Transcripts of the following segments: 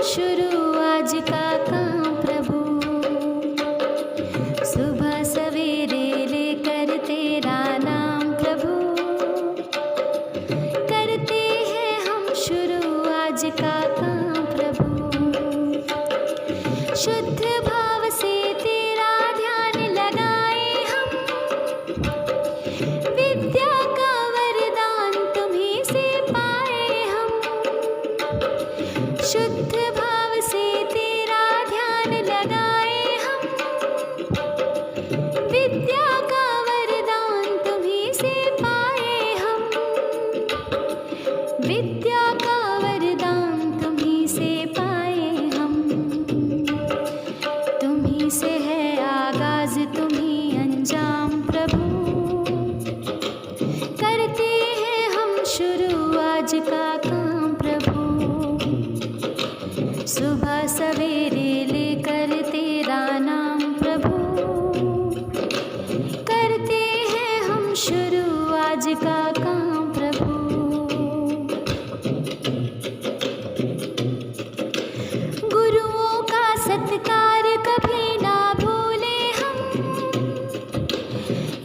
शुरू आज का काम प्रभु। सुबह सवेरे लेकर तेरा नाम प्रभु, करते हैं हम शुरू आज का काम प्रभु। शुद्ध भाव से तेरा ध्यान लगाए हम, विद्या का वरदान तुम्हीं से पाए हम। शुद्ध भाव से तेरा ध्यान लगाए हम, विद्या का वरदान तुम्हीं से पाए हम। विद्या का वरदान तुम्हीं से पाए हम। तुम्हीं से है आगाज तुम्हीं अंजाम प्रभु, करते हैं हम शुरू आज का काम प्रभु। सुबह सवेरे लेकर तेरा नाम प्रभु, करते हैं हम शुरू आज का काम प्रभु। गुरुओं का सत्कार कभी ना भूले हम,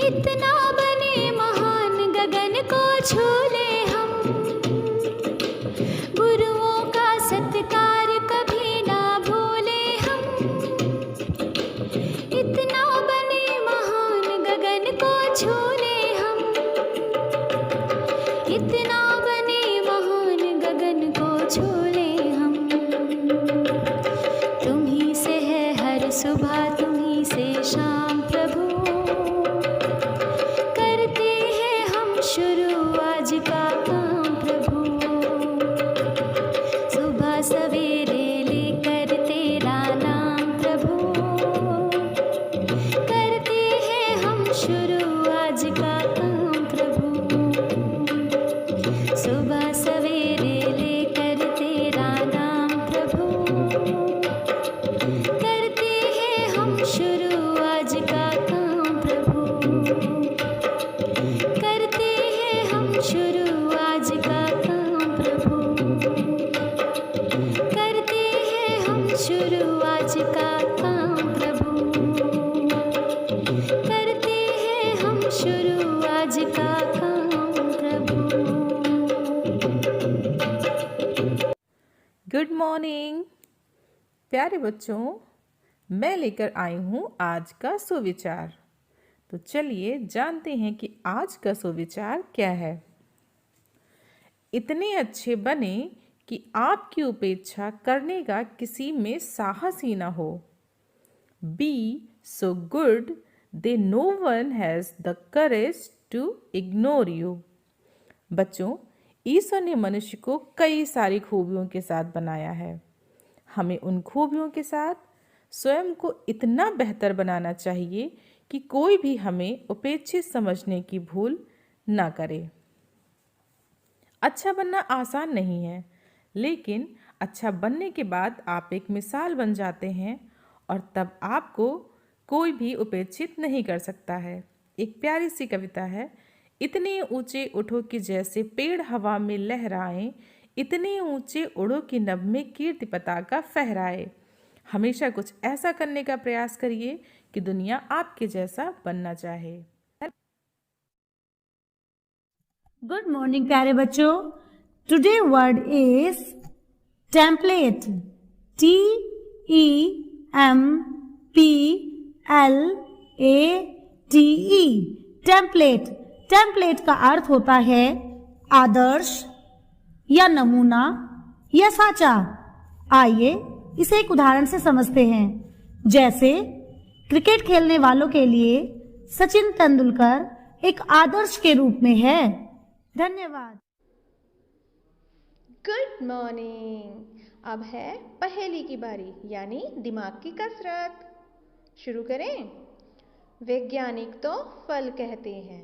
इतना बने महान गगन को छू ले हम। गुरुओं का सत्कार कभी ना भूले हम, इतना बने महान गगन को छू ले हम। इतना बने महान गगन को छू ले हम। तुम्हीं से है हर सुबह तुम्हीं से शाम प्रभु, करते हैं हम शुरू आज का काम प्रभु। सुबह सवेरे लेकर तेरा नाम प्रभु, करते हैं हम शुरू आज का काम प्रभु। सुबह सवेरे लेकर तेरा नाम प्रभु, करते हैं हम शुरू आज का काम प्रभु। करते हैं हम शुरू आज का काम प्रभु। करते हैं हम शुरू आज का काम प्रभु। करते हैं हम शुरू आज का काम प्रभु। गुड मॉर्निंग प्यारे बच्चों, मैं लेकर आई हूँ आज का सुविचार। तो चलिए जानते हैं कि आज का सुविचार क्या है। इतने अच्छे बने कि आपकी उपेक्षा करने का किसी में साहस ही ना हो। Be so good they no one has the courage to ignore you. बच्चों, ईश्वर ने मनुष्य को कई सारी खूबियों के साथ बनाया है। हमें उन खूबियों के साथ स्वयं को इतना बेहतर बनाना चाहिए कि कोई भी हमें उपेक्षित समझने की भूल ना करे। अच्छा बनना आसान नहीं है, लेकिन अच्छा बनने के बाद आप एक मिसाल बन जाते हैं और तब आपको कोई भी उपेक्षित नहीं कर सकता है। एक प्यारी सी कविता है। इतने ऊंचे उठो कि जैसे पेड़ हवा में लहराएं, इतने ऊंचे उड़ो कि नभ में कीर्ति पताका फहराए। हमेशा कुछ ऐसा करने का प्रयास करिए कि दुनिया आपके जैसा बनना चाहे। गुड मॉर्निंग प्यारे बच्चों। Today word is template. TEMPLATE। Template. Template का अर्थ होता है आदर्श या नमूना या साचा। आइए इसे एक उदाहरण से समझते हैं। जैसे क्रिकेट खेलने वालों के लिए सचिन तेंदुलकर एक आदर्श के रूप में है। धन्यवाद। Good morning. अब है पहेली की बारी, यानी दिमाग की कसरत। शुरू करें। वैज्ञानिक तो फल कहते हैं,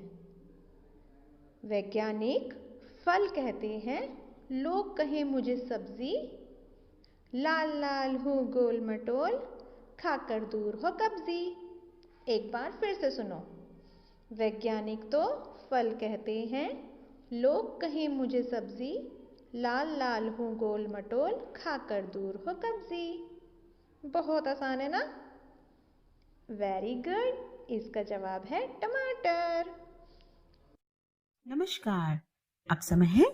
वैज्ञानिक फल कहते हैं, लोग कहें मुझे सब्जी, लाल लाल हूँ गोल मटोल, खाकर दूर हो कब्जी। एक बार फिर से सुनो। वैज्ञानिक तो फल कहते हैं, लोग कहें मुझे सब्जी, लाल लाल हूँ गोल मटोल, खाकर दूर हो कब्जी। बहुत आसान है ना? वेरी गुड, इसका जवाब है टमाटर। नमस्कार, अब समय है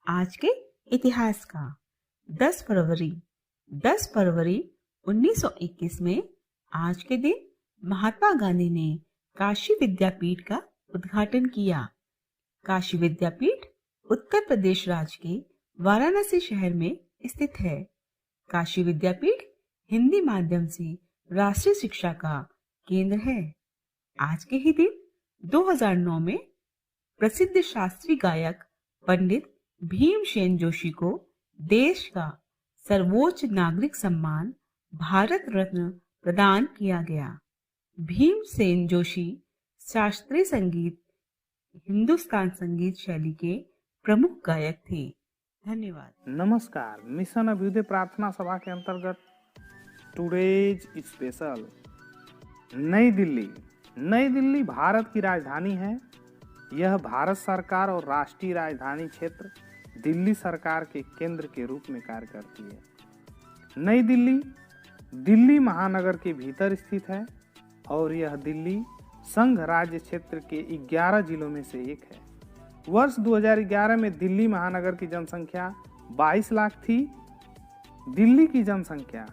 आज के इतिहास का। 10 फरवरी 1921 में आज के दिन महात्मा गांधी ने काशी विद्यापीठ का उद्घाटन किया। काशी विद्यापीठ उत्तर प्रदेश राज्य के वाराणसी शहर में स्थित है। काशी विद्यापीठ हिंदी माध्यम से राष्ट्रीय शिक्षा का केंद्र है। आज के ही दिन 2009 में प्रसिद्ध शास्त्रीय गायक पंडित भीमसेन जोशी को देश का सर्वोच्च नागरिक सम्मान भारत रत्न प्रदान किया गया। भीमसेन जोशी शास्त्रीय संगीत, हिंदुस्तान संगीत शैली के प्रमुख गायक थे। धन्यवाद। नमस्कार, मिशन अभ्युदय प्रार्थना सभा के अंतर्गत टुडेज स्पेशल। नई दिल्ली भारत की राजधानी है। यह भारत सरकार और राष्ट्रीय राजधानी क्षेत्र दिल्ली सरकार के केंद्र के रूप में कार्य करती है। नई दिल्ली महानगर के भीतर स्थित है और यह दिल्ली संघ राज्य क्षेत्र के 11 जिलों में से एक है। वर्ष 2011 में दिल्ली महानगर की जनसंख्या 22 लाख थी। दिल्ली की जनसंख्या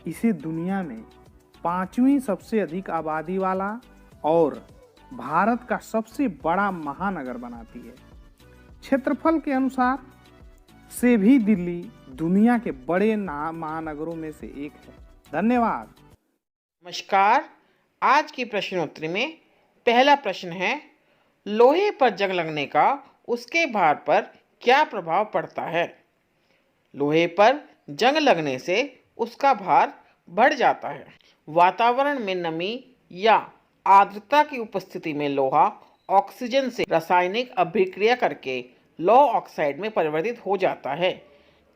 इसे दुनिया में 5वीं सबसे अधिक आबादी वाला और भारत का सबसे बड़ा महानगर बनाती है। क्षेत्रफल के अनुसार से भी दिल्ली दुनिया के बड़े महानगरों में से एक है। धन्यवाद। नमस्कार, आज की प्रश्नोत्तरी में पहला प्रश्न है, लोहे पर जंग लगने का उसके भार पर क्या प्रभाव पड़ता है? लोहे पर जंग लगने से उसका भार बढ़ जाता है। वातावरण में नमी या आर्द्रता की उपस्थिति में लोहा ऑक्सीजन से रासायनिक अभिक्रिया करके लौह ऑक्साइड में परिवर्तित हो जाता है।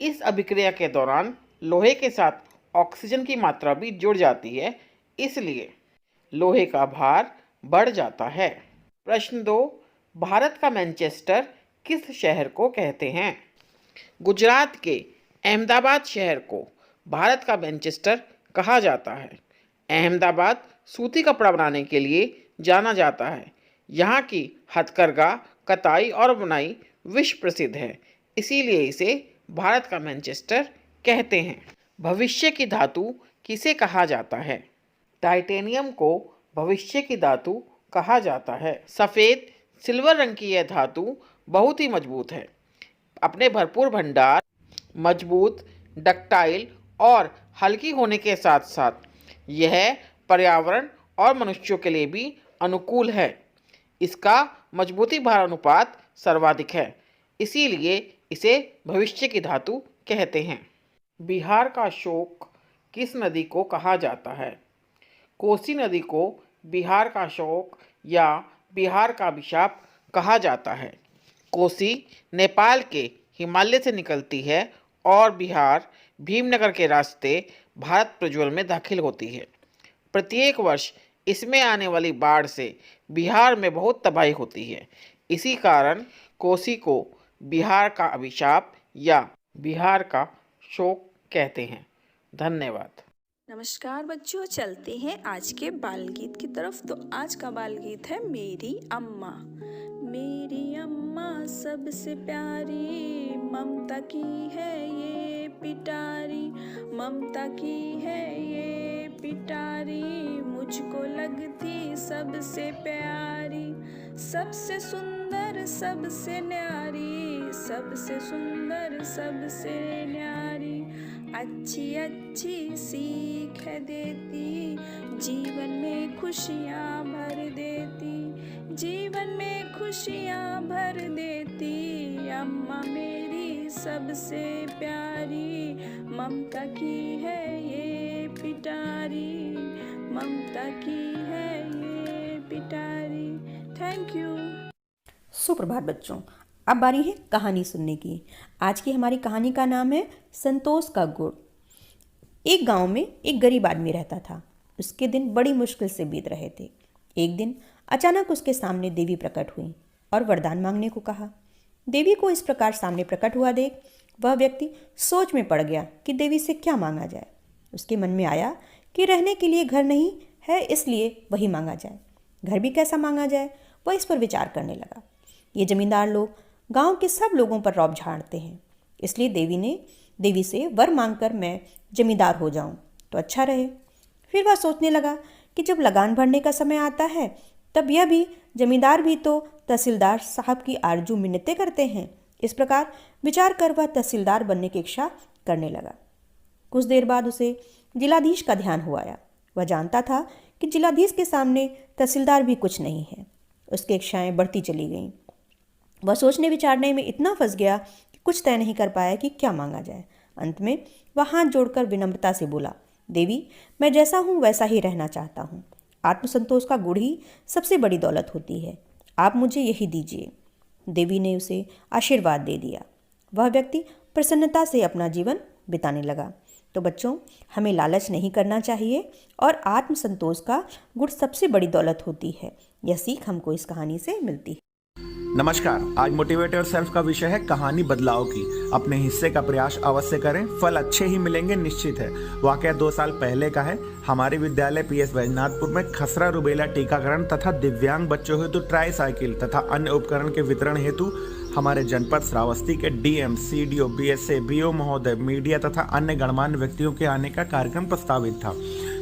इस अभिक्रिया के दौरान लोहे के साथ ऑक्सीजन की मात्रा भी जुड़ जाती है, इसलिए लोहे का भार बढ़ जाता है। प्रश्न 2, भारत का मैनचेस्टर किस शहर को कहते हैं? गुजरात के अहमदाबाद शहर को भारत का मैनचेस्टर कहा जाता है। अहमदाबाद सूती कपड़ा बनाने के लिए जाना जाता है। यहाँ की हथकरघा, कताई और बुनाई विश्व प्रसिद्ध है, इसीलिए इसे भारत का मैनचेस्टर कहते हैं। भविष्य की धातु किसे कहा जाता है? टाइटेनियम को भविष्य की धातु कहा जाता है। सफ़ेद सिल्वर रंग की यह धातु बहुत ही मजबूत है। अपने भरपूर भंडार, मजबूत, डक्टाइल और हल्की होने के साथ साथ यह पर्यावरण और मनुष्यों के लिए भी अनुकूल है। इसका मजबूती भार अनुपात सर्वाधिक है, इसीलिए इसे भविष्य की धातु कहते हैं। बिहार का शोक किस नदी को कहा जाता है? कोसी नदी को बिहार का शोक या बिहार का अभिशाप कहा जाता है। कोसी नेपाल के हिमालय से निकलती है और बिहार भीमनगर के रास्ते भारत प्रज्वल में दाखिल होती है। प्रत्येक वर्ष इसमें आने वाली बाढ़ से बिहार में बहुत तबाही होती है। इसी कारण कोसी को बिहार का अभिशाप या बिहार का शोक कहते हैं। धन्यवाद। नमस्कार बच्चों, चलते हैं आज के बाल गीत की तरफ। तो आज का बाल गीत है मेरी अम्मा। मेरी अम्मा सबसे प्यारी, ममता की है ये पिटारी, ममता की है ये पिटारी, मुझको लगती सबसे प्यारी, सबसे सुंदर सबसे न्यारी, सबसे सुंदर सबसे न्यारी, अच्छी अच्छी सीख है देती, जीवन में खुशियाँ भर देती, जीवन में खुशियाँ भर देती, अम्मा मेरी सबसे प्यारी, ममता की है ये पिटारी, ममता की है ये पिटारी। Thank you. सुप्रभात बच्चों, अब बारी है कहानी सुनने की। आज की हमारी कहानी का नाम है संतोष का गुड़। एक गांव में एक गरीब आदमी रहता था। उसके दिन बड़ी मुश्किल से बीत रहे थे। एक दिन अचानक उसके सामने देवी प्रकट हुई और वरदान मांगने को कहा। देवी को इस प्रकार सामने प्रकट हुआ देख वह व्यक्ति सोच में पड़ गया कि देवी से क्या मांगा जाए। उसके मन में आया कि रहने के लिए घर नहीं है, इसलिए वही मांगा जाए। घर भी कैसा मांगा जाए, वह इस पर विचार करने लगा। ये जमींदार लोग गांव के सब लोगों पर रौब झाड़ते हैं, इसलिए देवी से वर मांगकर मैं जमींदार हो जाऊं तो अच्छा रहे। फिर वह सोचने लगा कि जब लगान भरने का समय आता है तब यह भी जमींदार भी तो तहसीलदार साहब की आरजू मिन्नतें करते हैं। इस प्रकार विचार कर वह तहसीलदार बनने की इच्छा करने लगा। कुछ देर बाद उसे जिलाधीश का ध्यान हुआ आया। वह जानता था कि जिलाधीश के सामने तहसीलदार भी कुछ नहीं है। उसकी इच्छाएं बढ़ती चली गईं। वह सोचने विचारने में इतना फंस गया कि कुछ तय नहीं कर पाया कि क्या मांगा जाए। अंत में वह हाथ जोड़कर विनम्रता से बोला, देवी, मैं जैसा हूँ वैसा ही रहना चाहता हूँ। आत्मसंतोष का गुण ही सबसे बड़ी दौलत होती है, आप मुझे यही दीजिए। देवी ने उसे आशीर्वाद दे दिया। वह व्यक्ति प्रसन्नता से अपना जीवन बिताने लगा। तो बच्चों, हमें लालच नहीं करना चाहिए और आत्मसंतोष का गुण सबसे बड़ी दौलत होती है। यह सीख हमको इस कहानी से मिलती है। नमस्कार, आज मोटिवेट योरसेल्फ का विषय है कहानी बदलाव की। अपने हिस्से का प्रयास अवश्य करें, फल अच्छे ही मिलेंगे, निश्चित है। वाकया 2 साल पहले का है। हमारे विद्यालय PS बैजनाथपुर में खसरा रुबेला टीकाकरण तथा दिव्यांग बच्चों हेतु ट्राई साइकिल तथा अन्य उपकरण के वितरण हेतु हमारे जनपद श्रावस्ती के DM, CDO, BSA, BO महोदय, मीडिया तथा अन्य गणमान्य व्यक्तियों के आने का कार्यक्रम प्रस्तावित था।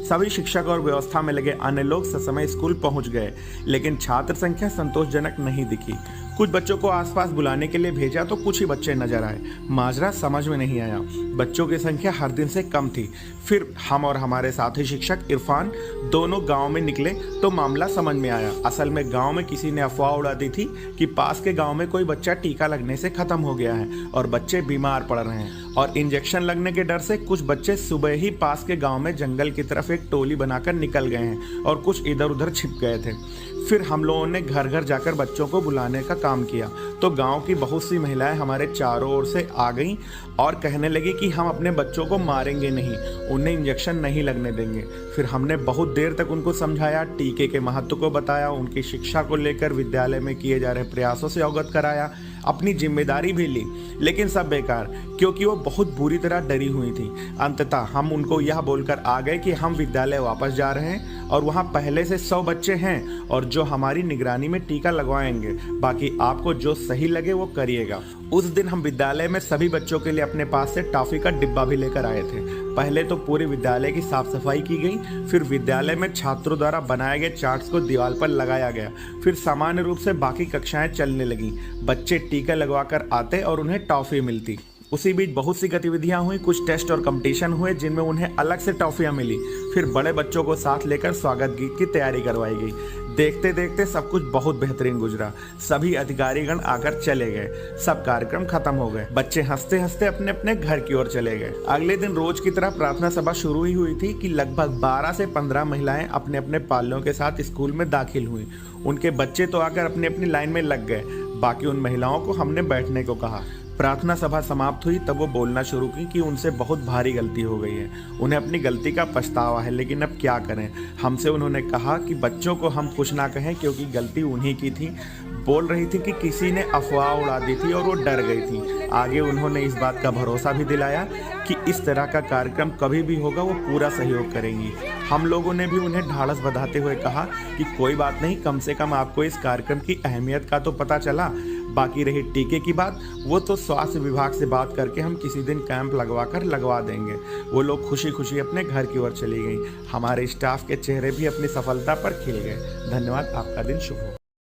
सभी शिक्षक और व्यवस्था में लगे अन्य लोग ससमय स्कूल पहुंच गए, लेकिन छात्र संख्या संतोषजनक नहीं दिखी। कुछ बच्चों को आसपास बुलाने के लिए भेजा तो कुछ ही बच्चे नजर आए। माजरा समझ में नहीं आया। बच्चों की संख्या हर दिन से कम थी। फिर हम और हमारे साथी शिक्षक इरफान दोनों गांव में निकले तो मामला समझ में आया। असल में गांव में किसी ने अफवाह उड़ा दी थी कि पास के गांव में कोई बच्चा टीका लगने से खत्म हो गया है और बच्चे बीमार पड़ रहे हैं, और इंजेक्शन लगने के डर से कुछ बच्चे सुबह ही पास के गांव में जंगल की तरफ एक टोली बनाकर निकल गए हैं और कुछ इधर उधर छिप गए थे। फिर हम लोगों ने घर घर जाकर बच्चों को बुलाने का काम किया तो गांव की बहुत सी महिलाएं हमारे चारों ओर से आ गईं और कहने लगी कि हम अपने बच्चों को मारेंगे नहीं, उन्हें इंजेक्शन नहीं लगने देंगे। फिर हमने बहुत देर तक उनको समझाया, टीके के महत्व को बताया, उनकी शिक्षा को लेकर विद्यालय में किए जा रहे प्रयासों से अवगत कराया, अपनी जिम्मेदारी भी ली, लेकिन सब बेकार, क्योंकि वो बहुत बुरी तरह डरी हुई थी। अंततः हम उनको यह बोलकर आ गए कि हम विद्यालय वापस जा रहे हैं और वहाँ पहले से 100 बच्चे हैं और जो हमारी निगरानी में टीका लगवाएंगे, बाकी आपको जो सही लगे वो करिएगा। उस दिन हम विद्यालय में सभी बच्चों के लिए अपने पास से टॉफी का डिब्बा भी लेकर आए थे। पहले तो पूरे विद्यालय की साफ सफाई की गई, फिर विद्यालय में छात्रों द्वारा बनाए गए चार्ट्स को दीवार पर लगाया गया, फिर सामान्य रूप से बाकी कक्षाएं चलने लगीं। बच्चे टीका लगवाकर आते और उन्हें टॉफी मिलती। उसी बीच बहुत सी गतिविधियां हुई, कुछ टेस्ट और कंपटीशन हुए जिनमें उन्हें अलग से टॉफियां मिली। फिर बड़े बच्चों को साथ लेकर स्वागत गीत की तैयारी करवाई गई। देखते देखते सब कुछ बहुत बेहतरीन गुजरा। सभी अधिकारीगण आकर चले गए। सब कार्यक्रम खत्म हो गए। बच्चे हंसते हंसते अपने अपने घर की ओर चले गए। अगले दिन रोज की तरह प्रार्थना सभा शुरू ही हुई थी कि लगभग 12 से 15 महिलाएं अपने अपने पालियों के साथ स्कूल में दाखिल हुई। उनके बच्चे तो आकर अपनी अपनी लाइन में लग गए। बाकी उन महिलाओं को हमने बैठने को कहा। प्रार्थना सभा समाप्त हुई तब वो बोलना शुरू की कि उनसे बहुत भारी गलती हो गई है, उन्हें अपनी गलती का पछतावा है, लेकिन अब क्या करें। हमसे उन्होंने कहा कि बच्चों को हम कुछ ना कहें क्योंकि गलती उन्हीं की थी। बोल रही थी कि किसी ने अफवाह उड़ा दी थी और वो डर गई थी। आगे उन्होंने इस बात का भरोसा भी दिलाया कि इस तरह का कार्यक्रम कभी भी होगा वो पूरा सहयोग करेंगी। हम लोगों ने भी उन्हें ढाढ़स बंधाते हुए कहा कि कोई बात नहीं, कम से कम आपको इस कार्यक्रम की अहमियत का तो पता चला। बाकी रही टीके की बात, वो तो स्वास्थ्य विभाग से बात करके हम किसी दिन कैंप लगवा देंगे। वो लोग खुशी खुशी अपने घर की ओर चली गई। हमारे स्टाफ के चेहरे भी अपनी सफलता पर खिल गए। धन्यवाद। आपका दिन शुभ हो।